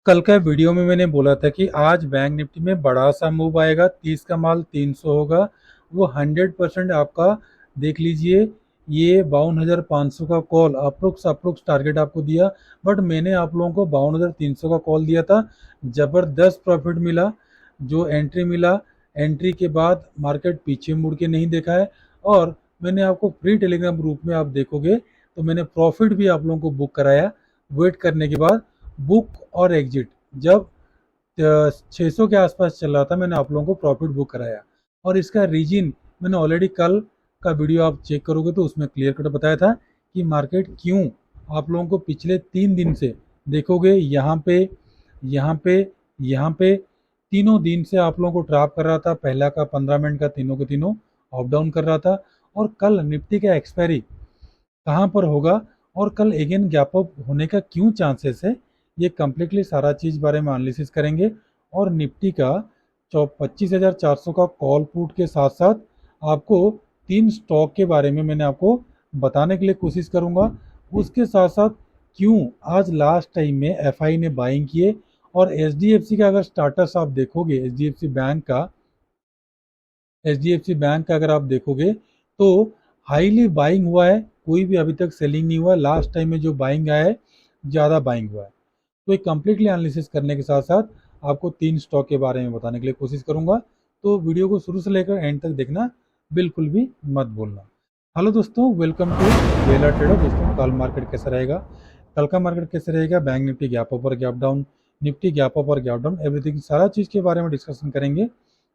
कल का वीडियो में मैंने बोला था कि आज बैंक निफ्टी में बड़ा सा मूव आएगा, 30 का माल 300 होगा। वो 100% आपका देख लीजिए। ये 52,500 का कॉल अप्रोक्स अप्रोक्स टारगेट आपको दिया, बट मैंने आप लोगों को 52,300 का कॉल दिया था। ज़बरदस्त प्रॉफिट मिला, जो एंट्री मिला। एंट्री के बाद मार्केट पीछे मुड़ के नहीं देखा है। और मैंने आपको फ्री टेलीग्राम ग्रुप में आप देखोगे तो मैंने प्रॉफिट भी आप लोगों को बुक कराया। वेट करने के बाद बुक और एग्जिट जब 600 के आसपास चल रहा था, मैंने आप लोगों को प्रॉफिट बुक कराया। और इसका रीजन मैंने ऑलरेडी कल का वीडियो आप चेक करोगे तो उसमें क्लियर कट बताया था कि मार्केट क्यों आप लोगों को पिछले 3 दिन से देखोगे यहाँ पे यहाँ पे यहाँ पे तीनों दिन से आप लोगों को ट्रैप कर रहा था। पहला का 15 मिनट का तीनों के तीनों अप डाउन कर रहा था। और कल निफ्टी का एक्सपायरी कहाँ पर होगा और कल अगेन गैप अप होने का क्यों चांसेस है, ये कम्प्लीटली सारा चीज़ बारे में एनालिसिस करेंगे। और निफ्टी का 25,400 का कॉल पुट के साथ साथ आपको 3 स्टॉक के बारे में मैंने आपको बताने के लिए कोशिश करूंगा। उसके साथ साथ क्यों आज लास्ट टाइम में एफआई ने बाइंग किए। और एचडीएफसी का अगर स्टाटस आप देखोगे, एचडीएफसी बैंक का अगर आप देखोगे तो हाईली बाइंग हुआ है, कोई भी अभी तक सेलिंग नहीं हुआ है। लास्ट टाइम में जो बाइंग आया है ज़्यादा बाइंग हुआ है। तो ये कम्प्लीटली एनालिसिस करने के साथ साथ आपको 3 स्टॉक के बारे में बताने के लिए कोशिश करूंगा। तो वीडियो को शुरू से लेकर एंड तक देखना, बिल्कुल भी मत भूलना। हेलो दोस्तों, वेलकम टू वेला ट्रेडर। दोस्तों, कल मार्केट कैसा रहेगा? कल का मार्केट कैसे रहेगा? बैंक निफ्टी गैप अप और gap down, Nifty gap up और गैप डाउन, एवरीथिंग सारा चीज़ के बारे में डिस्कशन करेंगे।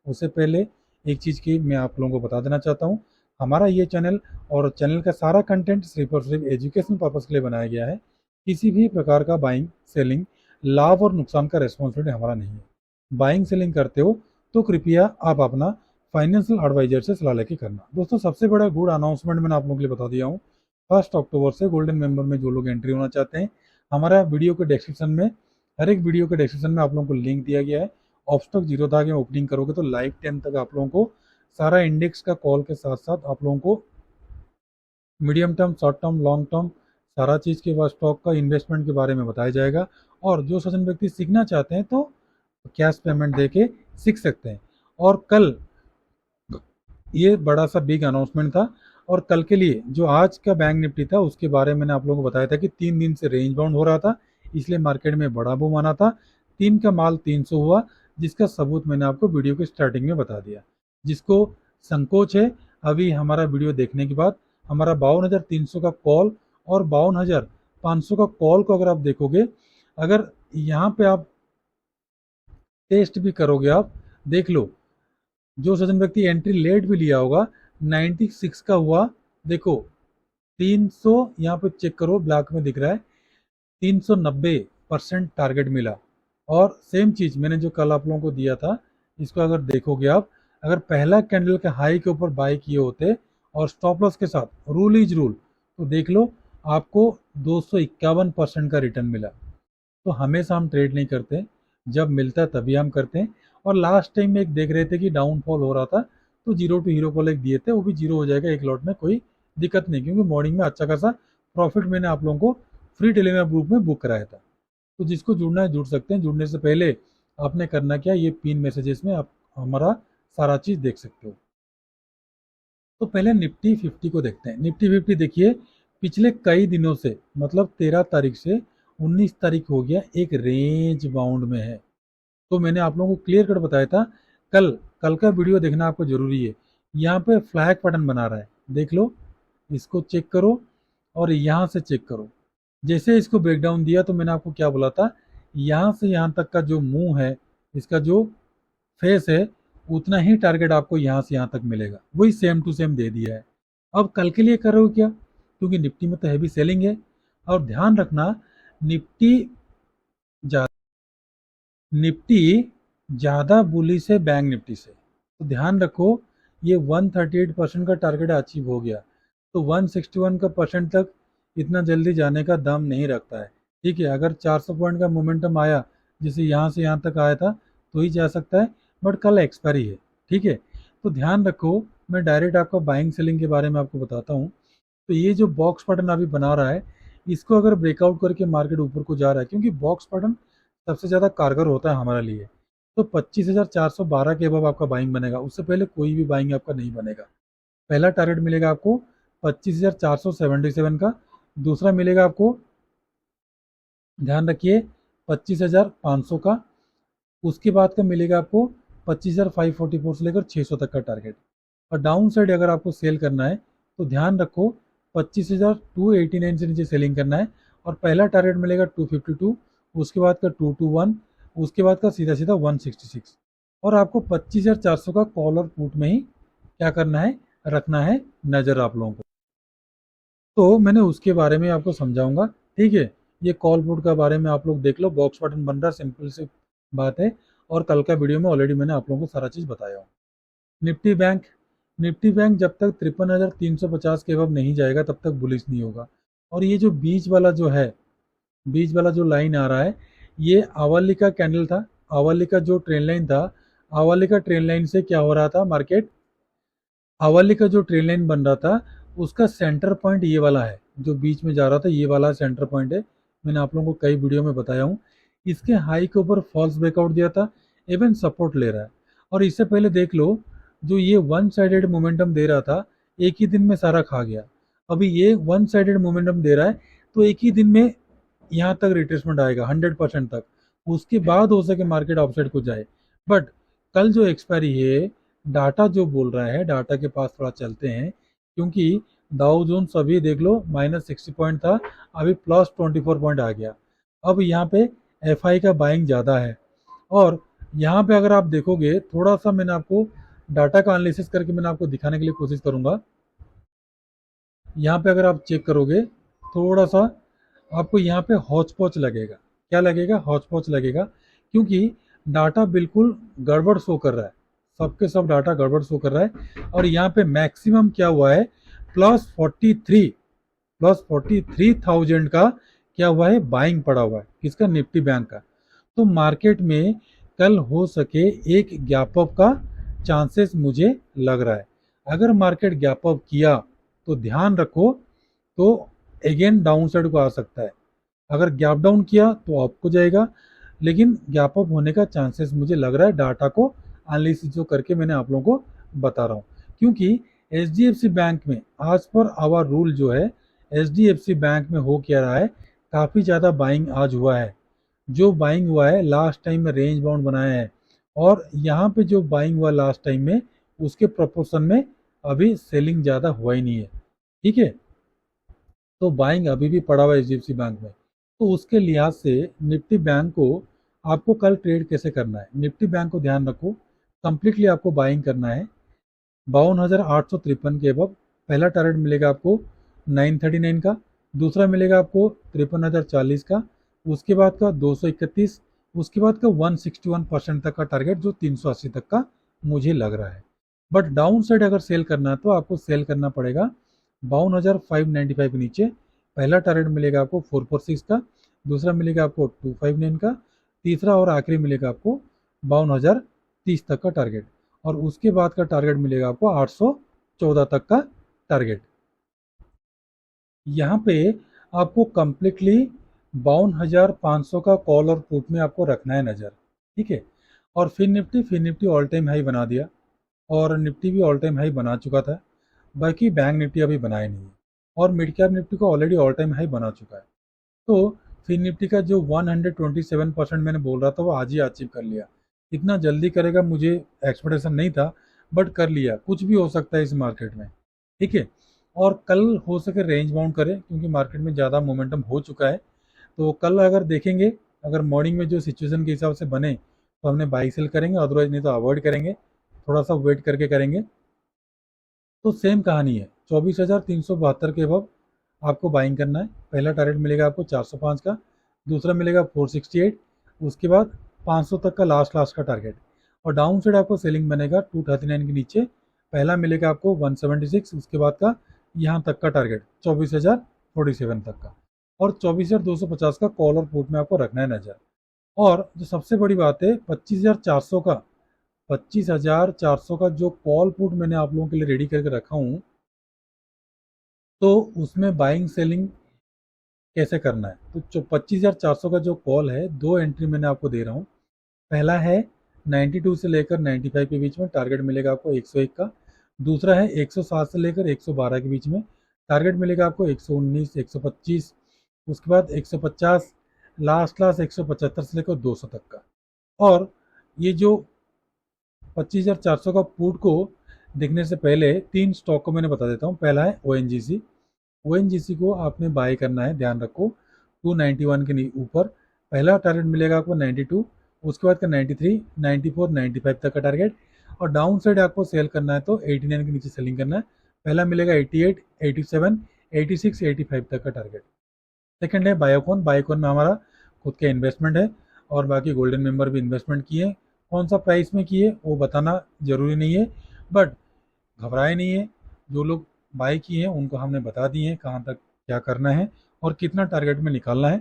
उससे पहले एक चीज़ की मैं आप लोगों को बता देना चाहता हूँ। हमारा ये चैनल और चैनल का सारा कंटेंट सिर्फ और सिर्फ एजुकेशन पर्पज़ के लिए बनाया गया है। किसी भी प्रकार का बाइंग सेलिंग, लाभ और नुकसान का रेस्पॉन्सिबिलिटी हमारा नहीं है। बाइंग सेलिंग करते हो तो कृपया आप अपना फाइनेंशियल एडवाइजर से सलाह लेके करना। दोस्तों, सबसे बड़ा गुड अनाउंसमेंट मैंने आप लोगों के लिए बता दिया हूँ। 1 अक्टूबर से गोल्डन मेंबर में जो लोग एंट्री होना चाहते हैं, हमारा वीडियो के डिस्क्रिप्शन में, हर एक वीडियो के डिस्क्रिप्शन में आप लोगों को लिंक दिया गया है। ऑफ स्टॉक जीरो था कि ओपनिंग करोगे तो लाइव 10 तक आप लोगों को सारा इंडेक्स का कॉल के साथ साथ आप लोगों को medium term, short term, long term सारा चीज़ के बाद स्टॉक का इन्वेस्टमेंट के बारे में बताया जाएगा। और जो सज्जन व्यक्ति सीखना चाहते हैं तो कैश पेमेंट दे के सीख सकते हैं। और कल ये बड़ा सा बिग अनाउंसमेंट था। और कल के लिए जो आज का बैंक निफ्टी था उसके बारे में मैंने आप लोगों को बताया था कि 3 दिन से रेंज बाउंड हो रहा था, इसलिए मार्केट में बड़ा बूम आना था। 3 का माल 300 हुआ, जिसका सबूत मैंने आपको वीडियो के स्टार्टिंग में बता दिया। जिसको संकोच है, अभी हमारा वीडियो देखने के बाद हमारा 52,300 का कॉल और 52,500 का कॉल को अगर आप देखोगे, अगर यहाँ पे आप टेस्ट भी करोगे, आप देख लो। जो सज्जन व्यक्ति एंट्री लेट भी लिया होगा, 96 का हुआ। देखो 300 यहाँ पे चेक करो, ब्लैक में दिख रहा है। 390% टारगेट मिला। और सेम चीज मैंने जो कल आप लोगों को दिया था, इसको अगर देखोगे आप, अगर पहला कैंडल के हाई के ऊपर बाय किए होते और स्टॉप लॉस के साथ, रूल इज रूल, तो देख लो आपको 251% का रिटर्न मिला। तो हमेशा हम ट्रेड नहीं करते, जब मिलता है तभी हम करते हैं। और लास्ट टाइम में एक देख रहे थे कि डाउनफॉल हो रहा था, तो जीरो टू हीरो कॉल एक दिए थे, वो भी जीरो हो जाएगा एक लॉट में, कोई दिक्कत नहीं, क्योंकि मॉर्निंग में अच्छा खासा प्रॉफिट मैंने आप लोगों को फ्री टेलीग्राम ग्रुप में बुक कराया था। तो जिसको जुड़ना है जुड़ सकते हैं। जुड़ने से पहले आपने करना क्या, ये पिन मैसेजेस में आप हमारा सारा चीज़ देख सकते हो। तो पहले निफ्टी 50 को देखते हैं। निफ्टी 50 देखिए, पिछले कई दिनों से, मतलब 13 तारीख से 19 तारीख हो गया, एक रेंज बाउंड में है। तो मैंने आप लोगों को क्लियर कट बताया था। कल कल का वीडियो देखना आपको जरूरी है। यहाँ पे फ्लैग पैटर्न बना रहा है, देख लो, इसको चेक करो और यहाँ से चेक करो। जैसे इसको ब्रेकडाउन दिया तो मैंने आपको क्या बोला था, यहाँ से यहाँ तक का जो मुंह है, इसका जो फेस है, उतना ही टारगेट आपको यहाँ से यहाँ तक मिलेगा। वही सेम टू सेम दे दिया है। अब कल के लिए कर रहे हो क्या, क्योंकि निफ्टी में तो हैवी सेलिंग है। और ध्यान रखना, निफ्टी निफ्टी ज़्यादा बुलिश है बैंक निफ्टी से। तो ध्यान रखो, ये 138% का टारगेट अचीव हो गया, तो 161 का परसेंट तक इतना जल्दी जाने का दम नहीं रखता है। ठीक है, अगर 400 पॉइंट का मोमेंटम आया, जैसे यहाँ से यहाँ तक आया था, तो ही जा सकता है। बट कल एक्सपायरी है, ठीक है। तो ध्यान रखो, मैं डायरेक्ट आपको बाइंग सेलिंग के बारे में आपको बताता हूँ। तो ये जो बॉक्स पैटर्न अभी बना रहा है, इसको अगर ब्रेकआउट करके मार्केट ऊपर को जा रहा है, क्योंकि बॉक्स पैटर्न सबसे ज़्यादा कारगर होता है हमारे लिए। तो 25,412 के अबव आपका बाइंग बनेगा, उससे पहले कोई भी बाइंग आपका नहीं बनेगा। पहला टारगेट मिलेगा आपको 25,477 का, दूसरा मिलेगा आपको, ध्यान रखिए, 25,500 का, उसके बाद का मिलेगा आपको 25,544 से लेकर 600 तक का टारगेट। और डाउन साइड अगर आपको सेल करना है तो ध्यान रखो 25,289 से नीचे सेलिंग करना है। और पहला टारगेट मिलेगा 252, उसके बाद का 221, उसके बाद का सीधा सीधा 166। और आपको 25,400 का कॉल और पुट में ही क्या करना है, रखना है नज़र आप लोगों को। तो मैंने उसके बारे में आपको समझाऊंगा, ठीक है। ये कॉल पुट का बारे में आप लोग देख लो, बॉक्स बटन बन रहा, सिंपल सी बात है। और कल का वीडियो में ऑलरेडी मैंने आप लोगों को सारा चीज़ बताया हूँ। निफ्टी बैंक, निफ्टी बैंक जब तक 53,350 के अबव नहीं जाएगा तब तक बुलिश नहीं होगा। और ये जो बीच वाला जो है, बीच वाला जो लाइन आ रहा है, ये आवाली का कैंडल था, आवाली का जो ट्रेन लाइन था, आवाली का ट्रेन लाइन से क्या हो रहा था मार्केट, आवाली का जो ट्रेन लाइन बन रहा था उसका सेंटर पॉइंट ये वाला है, जो बीच में जा रहा था ये वाला सेंटर पॉइंट है। मैंने आप लोगों को कई वीडियो में बताया हूँ। इसके हाई के ऊपर फॉल्स ब्रेकआउट दिया था, इवन सपोर्ट ले रहा है। और इससे पहले देख लो, जो ये वन साइडेड मोमेंटम दे रहा था एक ही दिन में सारा खा गया। अभी ये वन साइडेड मोमेंटम दे रहा है तो एक ही दिन में यहाँ तक रिट्रेसमेंट आएगा 100% तक, उसके बाद हो सके मार्केट ऑफसाइड को जाए। बट कल जो एक्सपायरी है, डाटा जो बोल रहा है, डाटा के पास थोड़ा चलते हैं, क्योंकि डाउ जोन्स अभी देख लो -60 पॉइंट था, अभी +24 पॉइंट आ गया। अब यहाँ पे एफआई का बाइंग ज़्यादा है। और यहाँ पे अगर आप देखोगे, थोड़ा सा मैंने आपको डाटा का एनालिसिस करके मैंने आपको दिखाने के लिए कोशिश करूंगा। यहाँ पे अगर आप चेक करोगे थोड़ा सा, आपको यहाँ पे हौच पौच लगेगा। क्या लगेगा, हौच पौच लगेगा, क्योंकि डाटा बिल्कुल गड़बड़ शो कर रहा है, सबके सब डाटा गड़बड़ शो कर रहा है। और यहाँ पे मैक्सिमम क्या हुआ है, +43,000 का क्या हुआ है, बाइंग पड़ा हुआ है, किसका, निफ्टी बैंक का। तो मार्केट में कल हो सके एक गैप अप का चांसेस मुझे लग रहा है। अगर मार्केट गैप अप किया तो ध्यान रखो, तो अगेन डाउन साइड को आ सकता है। अगर गैप डाउन किया तो अप को जाएगा, लेकिन गैप अप होने का चांसेस मुझे लग रहा है, डाटा को एनालिसिस जो करके मैंने आप लोगों को बता रहा हूँ। क्योंकि एचडीएफसी बैंक में आज पर आवर रूल जो है, एचडीएफसी बैंक में हो क्या रहा है, काफ़ी ज़्यादा बाइंग आज हुआ है। जो बाइंग हुआ है लास्ट टाइम में रेंज बाउंड बनाया है, और यहाँ पे जो बाइंग हुआ लास्ट टाइम में उसके प्रोपोर्शन में अभी सेलिंग ज़्यादा हुआ ही नहीं है, ठीक है। तो बाइंग अभी भी पड़ा हुआ है एचडीएफसी बैंक में। तो उसके लिहाज से निफ्टी बैंक को आपको कल ट्रेड कैसे करना है, निफ्टी बैंक को ध्यान रखो, कंप्लीटली आपको बाइंग करना है 52,853 के अबव। पहला टारगेट मिलेगा आपको 939 का, दूसरा मिलेगा आपको 53,040 का, उसके बाद का 231, उसके बाद का 161% तक का टारगेट, जो 380 तक का मुझे लग रहा है। बट डाउन साइड अगर सेल करना है तो आपको सेल करना पड़ेगा 52,595 के नीचे। पहला टारगेट मिलेगा आपको 446 का, दूसरा मिलेगा आपको 259 का, तीसरा और आखिरी मिलेगा आपको 52,030 तक का टारगेट। और उसके बाद का टारगेट मिलेगा आपको 814 तक का टारगेट। यहाँ पे आपको कंप्लीटली 52,500 का कॉल और पुट में आपको रखना है नज़र, ठीक है। और फिर निफ्टी ऑल टाइम हाई बना दिया, और निफ्टी भी ऑल टाइम हाई बना चुका था। बाकी बैंक निफ्टी अभी बनाए नहीं है, और मिड कैप निफ्टी को ऑलरेडी ऑल टाइम हाई बना चुका है। तो फिर निफ्टी का जो 127% मैंने बोल रहा था वो आज ही अचीव कर लिया। इतना जल्दी करेगा मुझे एक्सपेक्टेशन नहीं था, बट कर लिया। कुछ भी हो सकता है इस मार्केट में, ठीक है। और कल हो सके रेंज बाउंड करे, क्योंकि मार्केट में ज़्यादा मोमेंटम हो चुका है। तो कल अगर देखेंगे, अगर मॉर्निंग में जो सिचुएशन के हिसाब से बने तो हमने बाई सेल करेंगे, अदरवाइज नहीं तो अवॉइड करेंगे, थोड़ा सा वेट करके करेंगे। तो सेम कहानी है, 24,372 के अबव आपको बाइंग करना है। पहला टारगेट मिलेगा आपको 405 का, दूसरा मिलेगा 468, उसके बाद 500 तक का लास्ट का टारगेट। और डाउन साइड आपको सेलिंग बनेगा 239 के नीचे, पहला मिलेगा आपको 176, उसके बाद का यहाँ तक का टारगेट 24,047 तक का। और 24,250 का कॉल और पुट में आपको रखना है नज़र। और जो सबसे बड़ी बात है, 25,400 का, 25,400 का जो कॉल पुट मैंने आप लोगों के लिए रेडी करके रखा हूँ, तो उसमें बाइंग सेलिंग कैसे करना है। तो जो 25,400 का जो कॉल है, दो एंट्री मैंने आपको दे रहा हूँ। पहला है 92 से लेकर 95 के बीच में, टारगेट मिलेगा आपको 101 का। दूसरा है 107 से लेकर 112 के बीच में, टारगेट मिलेगा आपको 119, 125, उसके बाद 150, लास्ट 175 से लेकर 200 तक का। और ये जो 25,400 का पुट को देखने से पहले तीन स्टॉक को मैंने बता देता हूँ। पहला है ONGC। ONGC को आपने बाय करना है, ध्यान रखो 291 के ऊपर। पहला टारगेट मिलेगा आपको 92, उसके बाद का 93, 94, 95 तक का टारगेट। और डाउन साइड आपको सेल करना है तो 89 के नीचे सेलिंग करना है। पहला मिलेगा 88, 87, 86, 85 तक का टारगेट। सेकंड है बायोकॉन। बायोकॉन में हमारा खुद का इन्वेस्टमेंट है और बाकी गोल्डन मेंबर भी इन्वेस्टमेंट किए। कौन सा प्राइस में किए वो बताना जरूरी नहीं है, बट घबराए नहीं है। जो लोग बाय किए हैं उनको हमने बता दिए हैं कहाँ तक क्या करना है और कितना टारगेट में निकालना है।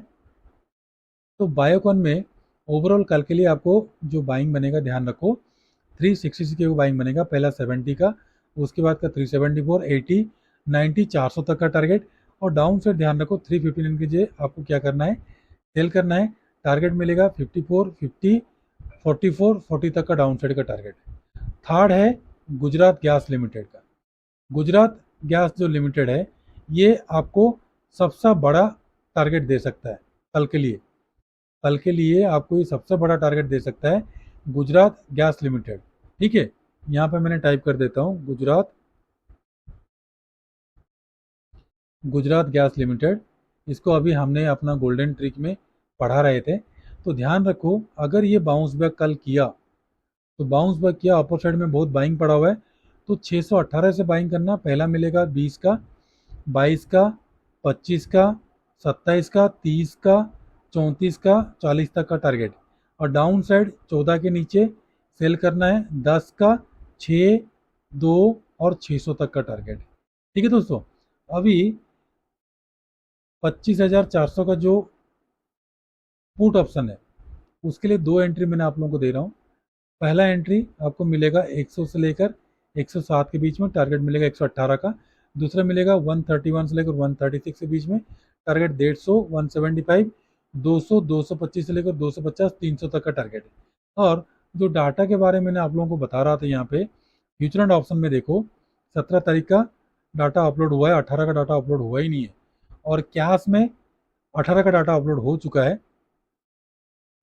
तो बायोकॉन में ओवरऑल कल के लिए आपको जो बाइंग बनेगा, ध्यान रखो 360 का बाइंग बनेगा। पहला 70 का, उसके बाद का 374, 80, 90, 400 तक का टारगेट। और डाउन साइड ध्यान रखो 359 के लिए आपको क्या करना है, सेल करना है। टारगेट मिलेगा 54, 50, 44, 40 तक का डाउन साइड का टारगेट। थर्ड है गुजरात गैस लिमिटेड का। गुजरात गैस जो लिमिटेड है ये आपको सबसे बड़ा टारगेट दे सकता है कल के लिए। कल के लिए आपको ये सबसे बड़ा टारगेट दे सकता है गुजरात गैस लिमिटेड। ठीक है, यहाँ पे मैंने टाइप कर देता हूँ गुजरात गैस लिमिटेड। इसको अभी हमने अपना गोल्डन ट्रिक में पढ़ा रहे थे। तो ध्यान रखो अगर ये बाउंस बैक कल किया, तो बाउंस बैक किया, अपर साइड में बहुत बाइंग पड़ा हुआ है, तो 618 से बाइंग करना। पहला मिलेगा 20 का, 22 का, 25 का, 27 का, 30 का, 34 का, 40 तक का टारगेट। और डाउन साइड 14 के नीचे सेल करना है 10 का, 6, 2 और 600 तक का टारगेट। ठीक है दोस्तों, अभी 25,400 का जो पुट ऑप्शन है उसके लिए दो एंट्री मैंने आप लोगों को दे रहा हूँ। पहला एंट्री आपको मिलेगा 100 से लेकर 107 के बीच में, टारगेट मिलेगा 118 का। दूसरा मिलेगा 131 से लेकर 136 के बीच में, टारगेट 150, 175, 200, 225 से लेकर 250, 300 तक का टारगेट है। और जो डाटा के बारे में मैंने आप लोगों को बता रहा था, यहाँ पे फ्यूचर एंड ऑप्शन में देखो 17 तारीख का डाटा अपलोड हुआ है, 18 का डाटा अपलोड हुआ ही नहीं है। और कैश में 18 का डाटा अपलोड हो चुका है,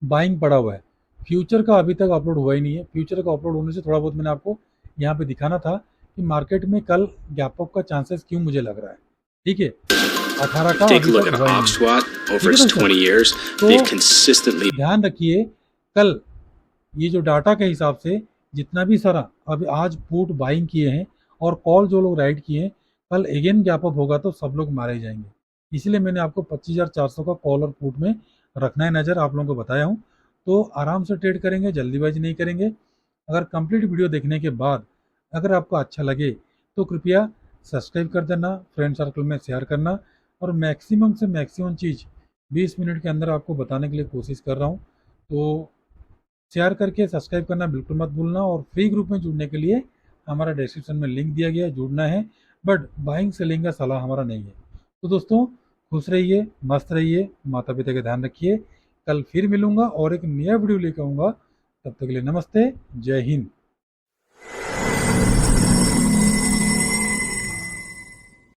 बाइंग पड़ा हुआ है। फ्यूचर का अभी तक अपलोड हुआ ही नहीं है। फ्यूचर का अपलोड होने से थोड़ा बहुत मैंने आपको यहाँ पे दिखाना था कि मार्केट में कल गैप अप का चांसेस क्यों मुझे लग रहा है। ठीक है, 18 का अभी तक हुआ ही नहीं है। ठीक है दोस्तों, तो ध्यान रखिए कल ये जो डाटा के हिसाब से जितना भी सारा अभी आज पुट बाइंग किए हैं और कॉल जो लोग राइट किए हैं, कल अगेन गैप अप होगा तो सब लोग मारे जाएंगे। इसलिए मैंने आपको 25,400 का कॉल और पुट में रखना है नज़र, आप लोगों को बताया हूँ। तो आराम से ट्रेड करेंगे, जल्दीबाजी नहीं करेंगे। अगर कंप्लीट वीडियो देखने के बाद अगर आपको अच्छा लगे तो कृपया सब्सक्राइब कर देना, फ्रेंड सर्कल में शेयर करना। और मैक्सिमम से मैक्सिमम चीज़ 20 मिनट के अंदर आपको बताने के लिए कोशिश कर रहा हूँ। तो शेयर करके सब्सक्राइब करना बिल्कुल मत भूलना। और फ्री ग्रुप में जुड़ने के लिए हमारा डिस्क्रिप्शन में लिंक दिया गया है, जुड़ना है। बट बाइंग सेलिंग का सलाह हमारा नहीं है। तो दोस्तों खुश रहिए, मस्त रहिए, माता पिता का ध्यान रखिए। कल फिर मिलूंगा और एक नया वीडियो लेकर आऊँगा। तब तक के लिए नमस्ते, जय हिंद।